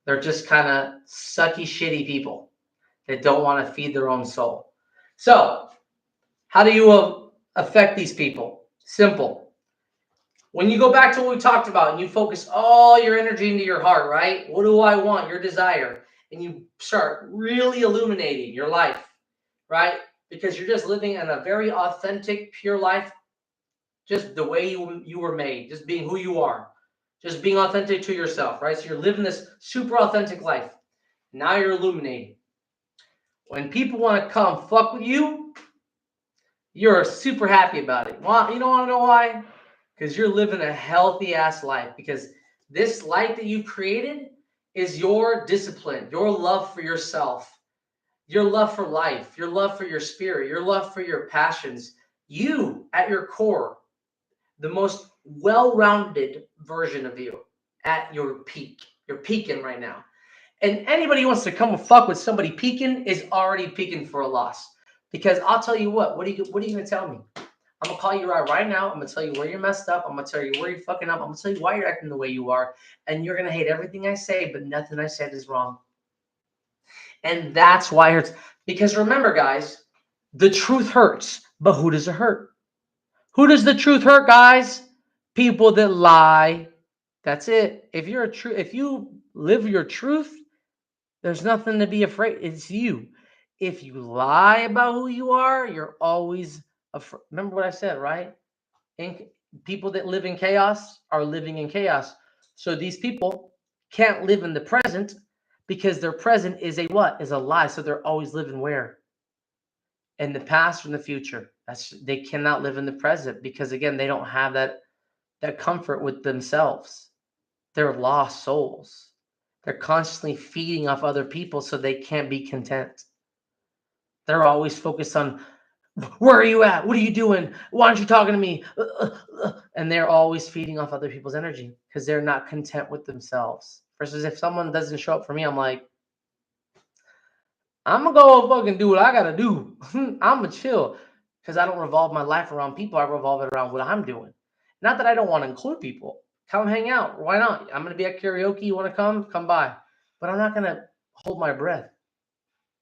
They're just kind of sucky, shitty people that don't want to feed their own soul. So, how do you affect these people? Simple. When you go back to what we talked about and you focus all your energy into your heart, right? What do I want? Your desire. And you start really illuminating your life, right? Because you're just living in a very authentic, pure life, just the way you were made, just being who you are, just being authentic to yourself, right? So you're living this super authentic life. Now you're illuminating. When people want to come fuck with you, you're super happy about it. Well, you don't want to know why? Because you're living a healthy ass life. Because this life that you've created is your discipline, your love for yourself, your love for life, your love for your spirit, your love for your passions. You, at your core, the most well-rounded version of you at your peak. You're peaking right now. And anybody who wants to come and fuck with somebody peaking is already peaking for a loss. Because I'll tell you what are you going to tell me? I'm going to call you right now. I'm going to tell you where you're messed up. I'm going to tell you where you're fucking up. I'm going to tell you why you're acting the way you are. And you're going to hate everything I say, but nothing I said is wrong. And that's why it hurts. Because remember, guys, the truth hurts. But who does it hurt? Who does the truth hurt, guys? People that lie. That's it. If you live your truth, there's nothing to be afraid. It's you. If you lie about who you are, you're always afraid. Remember what I said, right? People that live in chaos are living in chaos. So these people can't live in the present because their present is a what? Is a lie. So they're always living where? In the past or in the future. They cannot live in the present because again, they don't have that comfort with themselves. They're lost souls. They're constantly feeding off other people so they can't be content. They're always focused on, where are you at? What are you doing? Why aren't you talking to me? And they're always feeding off other people's energy because they're not content with themselves. Versus if someone doesn't show up for me, I'm like, I'm going to go fucking do what I got to do. I'm going to chill because I don't revolve my life around people. I revolve it around what I'm doing. Not that I don't want to include people. Come hang out. Why not? I'm going to be at karaoke. You want to come? Come by. But I'm not going to hold my breath.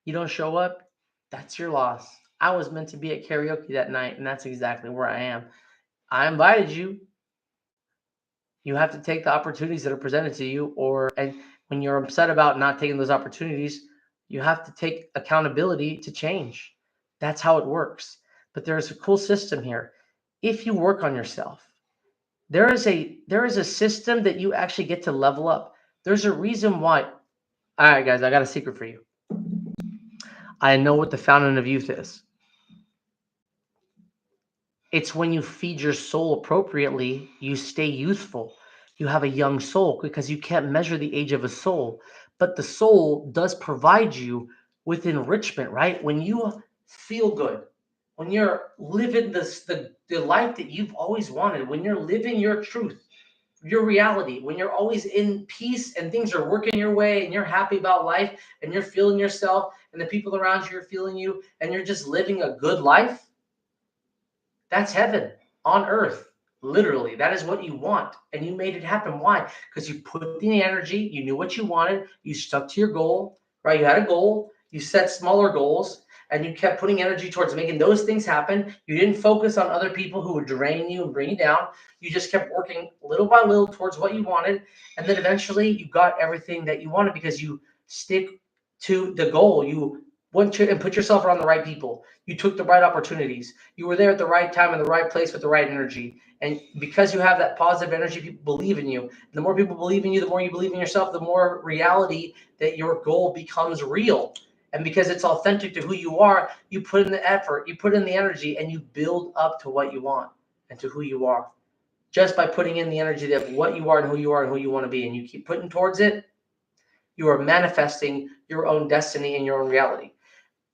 You don't show up? That's your loss. I was meant to be at karaoke that night, and that's exactly where I am. I invited you. You have to take the opportunities that are presented to you, and when you're upset about not taking those opportunities, you have to take accountability to change. That's how it works. But there's a cool system here. If you work on yourself, there is a system that you actually get to level up. There's a reason why. All right, guys, I got a secret for you. I know what the fountain of youth is. It's when you feed your soul appropriately, you stay youthful. You have a young soul because you can't measure the age of a soul. But the soul does provide you with enrichment, right? When you feel good, when you're living the life that you've always wanted, when you're living your truth, your reality, when you're always in peace and things are working your way and you're happy about life and you're feeling yourself and the people around you are feeling you and you're just living a good life, that's heaven on earth. Literally, that is what you want. And you made it happen. Why? Because you put the energy, you knew what you wanted, you stuck to your goal, right? You had a goal, you set smaller goals, and you kept putting energy towards making those things happen. You didn't focus on other people who would drain you and bring you down. You just kept working little by little towards what you wanted. And then eventually you got everything that you wanted because you stick to the goal. You went to and put yourself around the right people. You took the right opportunities. You were there at the right time in the right place with the right energy. And because you have that positive energy, people believe in you. And the more people believe in you, the more you believe in yourself, the more reality that your goal becomes real. And because it's authentic to who you are, you put in the effort, you put in the energy, and you build up to what you want and to who you are. Just by putting in the energy of what you are and who you want to be, and you keep putting towards it, you are manifesting your own destiny and your own reality.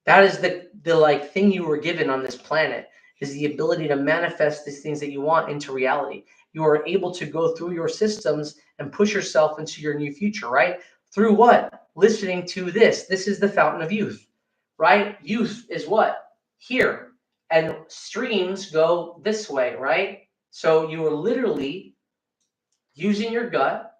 That is the like thing you were given on this planet, is the ability to manifest these things that you want into reality. You are able to go through your systems and push yourself into your new future, right? Through what? Listening to this. This is the fountain of youth, right? Youth is what? Here. And streams go this way, right? So you are literally using your gut,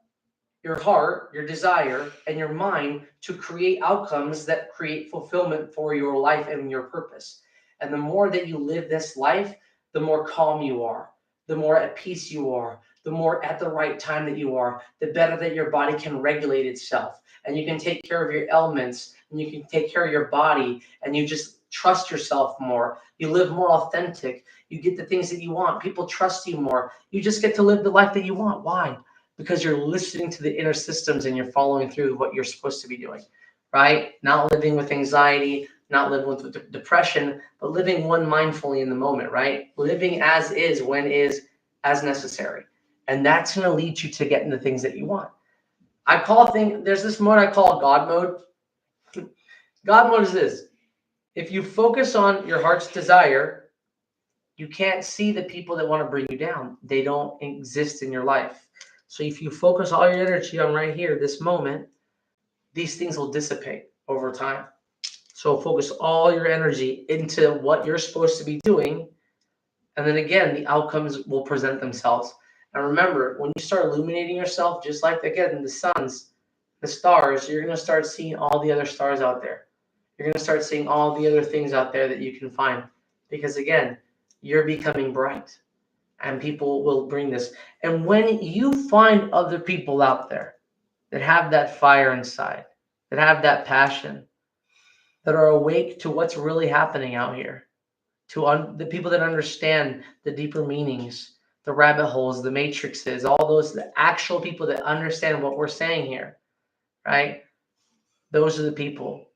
your heart, your desire, and your mind to create outcomes that create fulfillment for your life and your purpose. And the more that you live this life, the more calm you are, the more at peace you are, the more at the right time that you are, the better that your body can regulate itself. And you can take care of your ailments, and you can take care of your body, and you just trust yourself more. You live more authentic. You get the things that you want. People trust you more. You just get to live the life that you want. Why? Because you're listening to the inner systems and you're following through what you're supposed to be doing, right? Not living with anxiety, not living with depression, but living one mindfully in the moment, right? Living as is, when is, as necessary. And that's going to lead you to getting the things that you want. There's this mode I call God mode. God mode is this. If you focus on your heart's desire, you can't see the people that want to bring you down. They don't exist in your life. So if you focus all your energy on right here, this moment, these things will dissipate over time. So focus all your energy into what you're supposed to be doing And then again, the outcomes will present themselves. And remember, when you start illuminating yourself, just like again, the suns, the stars, you're going to start seeing all the other stars out there. You're going to start seeing all the other things out there that you can find. Because again, you're becoming bright and people will bring this. And when you find other people out there that have that fire inside, that have that passion, that are awake to what's really happening out here, to the people that understand the deeper meanings, the rabbit holes, the matrices, all those, the actual people that understand what we're saying here, right? Those are the people.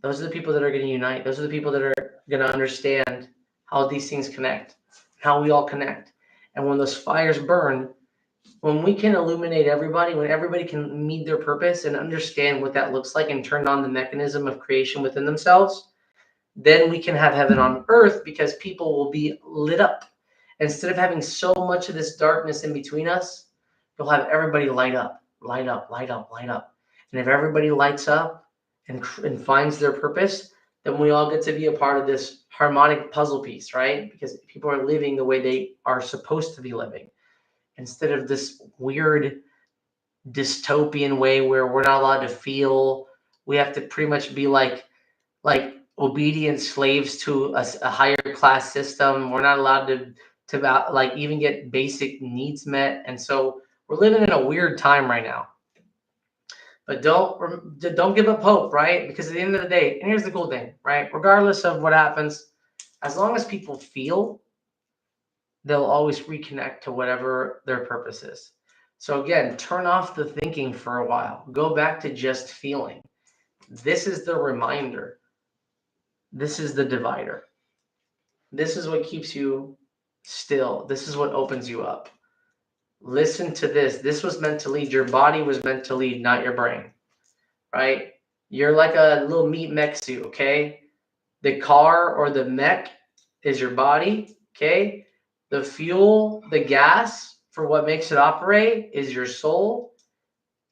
Those are the people that are going to unite. Those are the people that are going to understand how these things connect, how we all connect. And when those fires burn, when we can illuminate everybody, when everybody can meet their purpose and understand what that looks like and turn on the mechanism of creation within themselves, then we can have heaven on earth because people will be lit up. Instead of having so much of this darkness in between us, you'll have everybody light up, light up, light up, light up. And if everybody lights up and finds their purpose, then we all get to be a part of this harmonic puzzle piece, right? Because people are living the way they are supposed to be living, instead of this weird dystopian way where we're not allowed to feel. We have to pretty much be like obedient slaves to a higher class system. We're not allowed to like even get basic needs met. And so we're living in a weird time right now. But don't give up hope, right? Because at the end of the day, and here's the cool thing, right? Regardless of what happens, as long as people feel, they'll always reconnect to whatever their purpose is. So again, turn off the thinking for a while. Go back to just feeling. This is the reminder. This is the divider. This is what keeps you still. This is what opens you up. Listen to this. This was meant to lead. Your body was meant to lead, not your brain, right? You're like a little meat mech suit, okay? The car or the mech is your body, okay? The fuel, the gas for what makes it operate is your soul.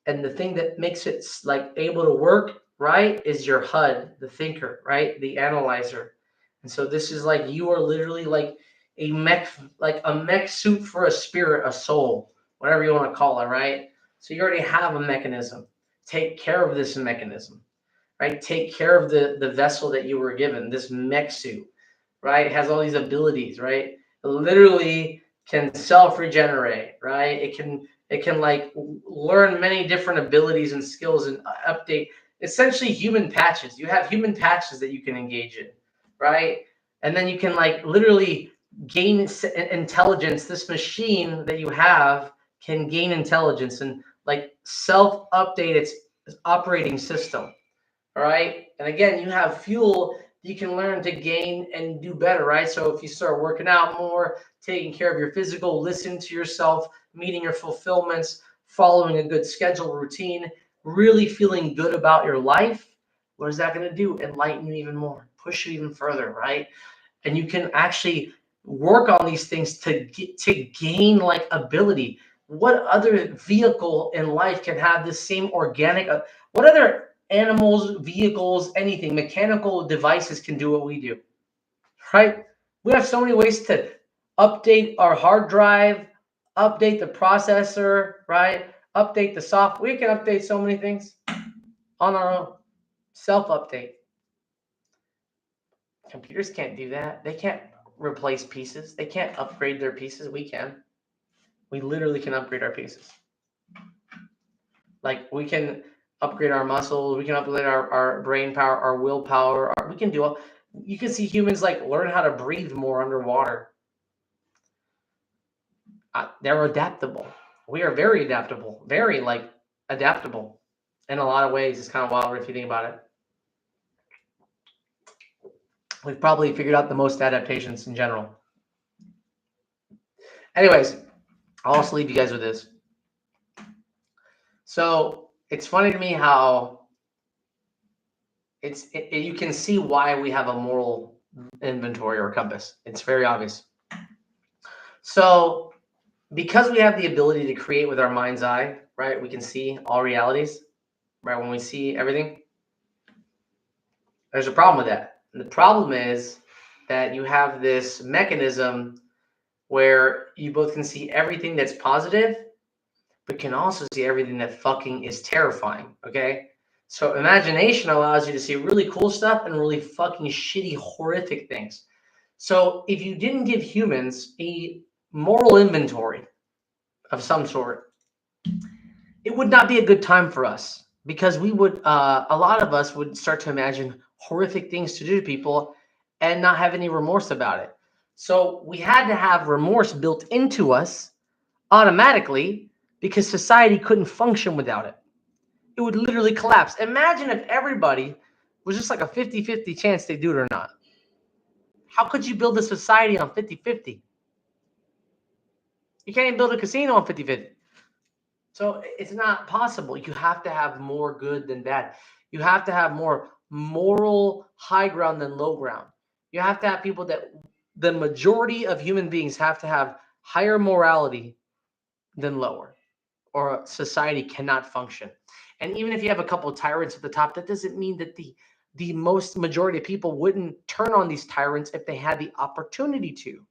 And the thing that makes it like able to work, right, is your HUD, the thinker, right? The analyzer. And so this is like you are literally like a mech suit for a spirit, a soul, whatever you want to call it, right? So you already have a mechanism. Take care of this mechanism, right? Take care of the vessel that you were given, this mech suit, right? It has all these abilities, right? It literally can self-regenerate, right? It can like learn many different abilities and skills and update essentially human patches. You have human patches that you can engage in, right? And then you can like literally gain intelligence. This machine that you have can gain intelligence and like self-update its operating system. All right. And again, you have fuel you can learn to gain and do better, right? So if you start working out more, taking care of your physical, listening to yourself, meeting your fulfillments, following a good schedule routine, really feeling good about your life, what is that going to do? Enlighten you even more, push you even further, right? And you can actually work on these things to gain like ability. What other vehicle in life can have the same organic? What other animals, vehicles, anything, mechanical devices can do what we do, right? We have so many ways to update our hard drive, update the processor, right? Update the software. We can update so many things on our own. Self-update. Computers can't do that. They can't replace pieces. They can't upgrade their pieces. We can. We literally can upgrade our pieces. Like we can upgrade our muscles. We can upgrade our brain power, our willpower. We can do all. You can see humans like learn how to breathe more underwater. They're adaptable. We are very adaptable. Very like adaptable in a lot of ways. It's kind of wild if you think about it. We've probably figured out the most adaptations in general. Anyways, I'll also leave you guys with this. So it's funny to me how you can see why we have a moral inventory or compass. It's very obvious. So because we have the ability to create with our mind's eye, right? We can see all realities, right? When we see everything, there's a problem with that. And the problem is that you have this mechanism where you both can see everything that's positive, but can also see everything that fucking is terrifying. Okay. So imagination allows you to see really cool stuff and really fucking shitty, horrific things. So if you didn't give humans a moral inventory of some sort, it would not be a good time for us because we would, a lot of us would start to imagine horrific things to do to people and not have any remorse about it. So we had to have remorse built into us automatically because society couldn't function without it. It would literally collapse. Imagine if everybody was just like a 50-50 chance they do it or not. How could you build a society on 50-50? You can't even build a casino on 50-50. So it's not possible. You have to have more good than bad. You have to have more moral high ground than low ground. You have to have people that the majority of human beings have to have higher morality than lower, or society cannot function. And even if you have a couple of tyrants at the top, that doesn't mean that the most majority of people wouldn't turn on these tyrants if they had the opportunity to.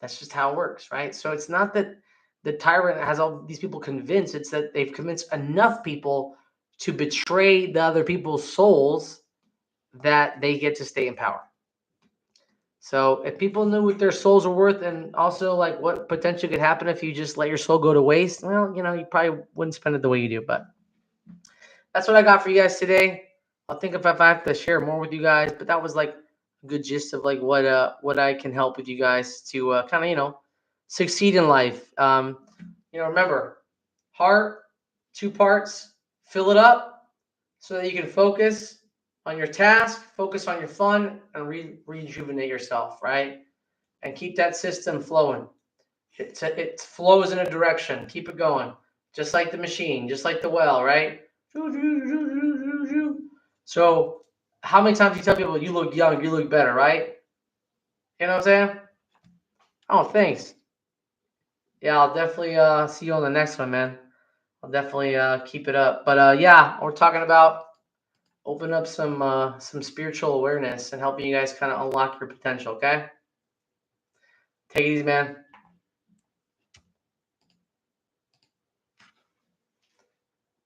That's just how it works, right? So it's not that the tyrant has all these people convinced, it's that they've convinced enough people to betray the other people's souls that they get to stay in power. So if people knew what their souls are worth and also like what potentially could happen if you just let your soul go to waste, well, you probably wouldn't spend it the way you do. But that's what I got for you guys today. I'll think if I have to share more with you guys, but that was like a good gist of like what I can help with you guys to kind of succeed in life. Remember, heart, 2 parts, fill it up so that you can focus on your task, focus on your fun, and rejuvenate yourself, right? And keep that system flowing. It flows in a direction. Keep it going, just like the machine, just like the well, right? So, how many times do you tell people you look young, you look better, right? You know what I'm saying? Oh, thanks. Yeah, I'll definitely see you on the next one, man. I'll definitely keep it up. But yeah, we're talking about open up some spiritual awareness and helping you guys kind of unlock your potential. Okay, take it easy, man.